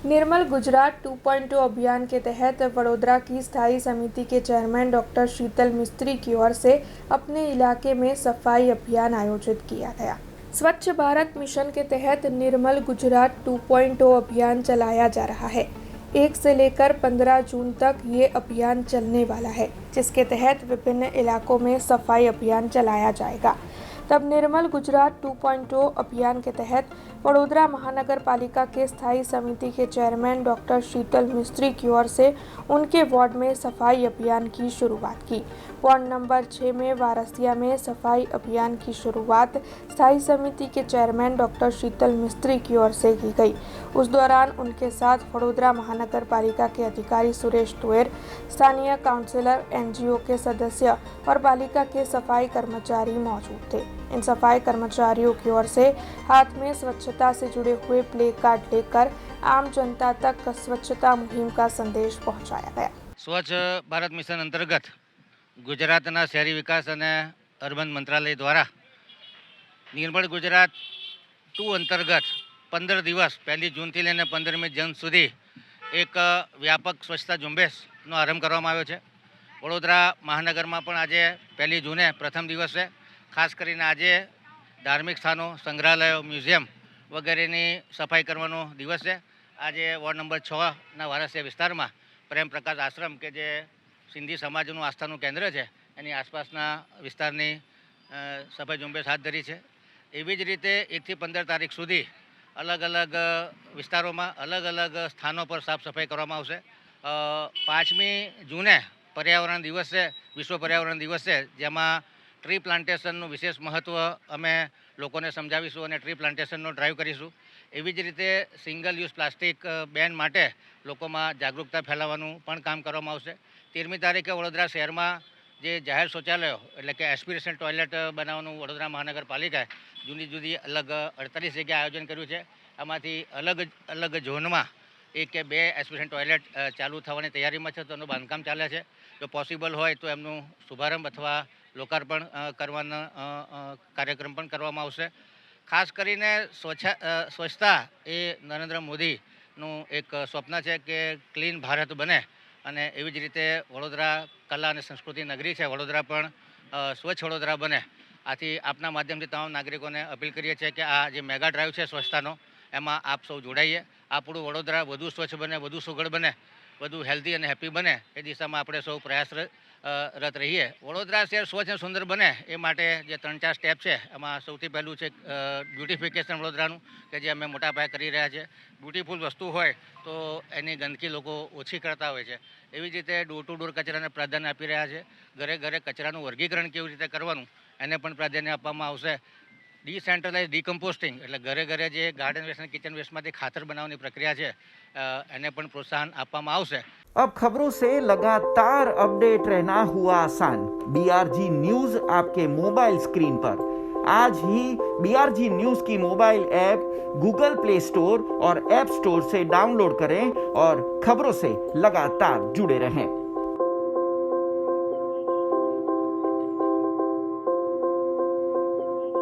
निर्मल गुजरात 2.0 अभियान के तहत वडोदरा की स्थायी समिति के चेयरमैन डॉक्टर शीतल मिस्त्री की ओर से अपने इलाके में सफाई अभियान आयोजित किया गया। स्वच्छ भारत मिशन के तहत निर्मल गुजरात 2.0 अभियान चलाया जा रहा है। 1 से लेकर 15 जून तक ये अभियान चलने वाला है, जिसके तहत विभिन्न इलाकों में सफाई अभियान चलाया जाएगा। तब निर्मल गुजरात 2.0 अभियान के तहत वडोदरा महानगर पालिका के स्थायी समिति के चेयरमैन डॉक्टर शीतल मिस्त्री की ओर से उनके वार्ड में सफाई अभियान की शुरुआत की। वार्ड नंबर 6 में वारसिया में सफाई अभियान की शुरुआत स्थायी समिति के चेयरमैन डॉक्टर शीतल मिस्त्री की ओर से की गई। उस दौरान उनके साथ वडोदरा महानगर पालिका के अधिकारी सुरेश तुएर, स्थानीय काउंसिलर, एनजीओ के सदस्य और पालिका के सफाई कर्मचारी मौजूद थे। इन सफाई कर्मचारियों की ओर से हाथ में स्वच्छता से जुड़े हुए प्ले कार्ड लेकर आम जनता तक स्वच्छता मुहिम का संदेश पहुंचाया गया। स्वच्छ भारत मिशन अंतर्गत गुजरातना शहरी विकास और अर्बन मंत्रालय द्वारा निर्मल गुजरात 2 अंतर्गत 15 दिवस 1 जून थी लईने 15 जून सुधी एक व्यापक स्वच्छता झुंबेशनो आरंभ करवामां आव्यो छे। वडोदरा महानगर में पण आज 1 जूने प्रथम दिवस है। खास करीने आजे धार्मिक स्थानों, संग्रहालयों, म्यूजियम वगैरह सफाई करवानो दिवस है। आज वॉर्ड नंबर 6 ना वारसिया विस्तार में प्रेम प्रकाश आश्रम के जे सिंधी समाजनु आस्थानु केन्द्र है एनी आसपासना विस्तारनी सफाई झुंबेश हाथ धरी है। एवी ज रीते 1 થી 15 तारीख सुधी अलग अलग विस्तारों में अलग अलग स्थानों पर साफ सफाई करवामां आवशे। 5 जूने पर्यावरण दिवस है, विश्व पर्यावरण दिवस है, जेमां ट्री प्लांटेशनનું विशेष महत्व अमे लोकोने समजावीशुं अने ट्री प्लांटेशनનો ड्राइव करीशुं। एवी ज रीते सिंगल यूज प्लास्टिक बेन माटे लोकोमां जागरूकता फैलावવાનું पण काम करवामां आवशे। 13મી तारीखे वडोदरा शहेरमां जे जाहेर शौचालयो एटले के एस्पिरेशन टॉयलेट बनावવાનું वडोदरा महानगरपालिकाए जूदी जूदी अलग 48 जग्याए आयोजन कर्युं छे। आमांथी अलग अलग झोનમાં 1 કે 2 एस्पिरेशन टॉयलेट चालू थवानी तैयारीमां छे, तो एनुं बांधकाम चाले छे। जो पॉसिबल होय तो एमनुं शुभारंभ अथवा लोकार्पण करवाना कार्यक्रम पण करवामां आवशे। खास करीने स्वच्छता ए नरेंद्र मोदीनुं एक स्वप्न है कि क्लीन भारत बने अने एवी ज रीते वडोदरा कला अने संस्कृति नगरी है, वडोदरा पण स्वच्छ वडोदरा बने। आथी आपना माध्यमथी तमाम नागरिकोने अपील करीए छीए कि आ जे मेगा ड्राइव है स्वच्छतानो एमां आप सौ जोड़ाइए। आपणुं वडोदरा वधु स्वच्छ बने, वधु सुघड़ बने, वधु हेल्धी अने हेप्पी बने ए दिशामां आपणे सौ प्रयासरत रहीए। वडोदरा शहर स्वच्छ अने सुंदर बने ए माटे जे 3-4 स्टेप है एमां सौथी पहेलुं छे ब्यूटिफिकेशन वडोदरानुं के जे अमे मोटा पाये करी रह्या छे। ब्यूटीफुल वस्तु होय तो एनी गंदकी लोको ओછી करता होय छे। एवी ज रीते डोर टू डोर कचराने प्राधान्य आपी रह्या छे। घरे घरे कचरानुं वर्गीकरण केवी रीते करवानुं एने पण प्राधान्य आपवामां आवशे। डिसेंट्रलाइज डिकम्पोस्टिंग एटले घरे घरे जे गार्डन वेस्ट अने किचन वेस्टमांथी खातर बनावવાની प्रक्रिया छे एने पण प्रोत्साहन आपवामां आवशे। अब खबरों से लगातार अपडेट रहना हुआ आसान। BRG न्यूज आपके मोबाइल स्क्रीन पर। आज ही BRG न्यूज की mobile app Google play store और ऐप स्टोर से डाउनलोड करें और खबरों से लगातार जुड़े रहें।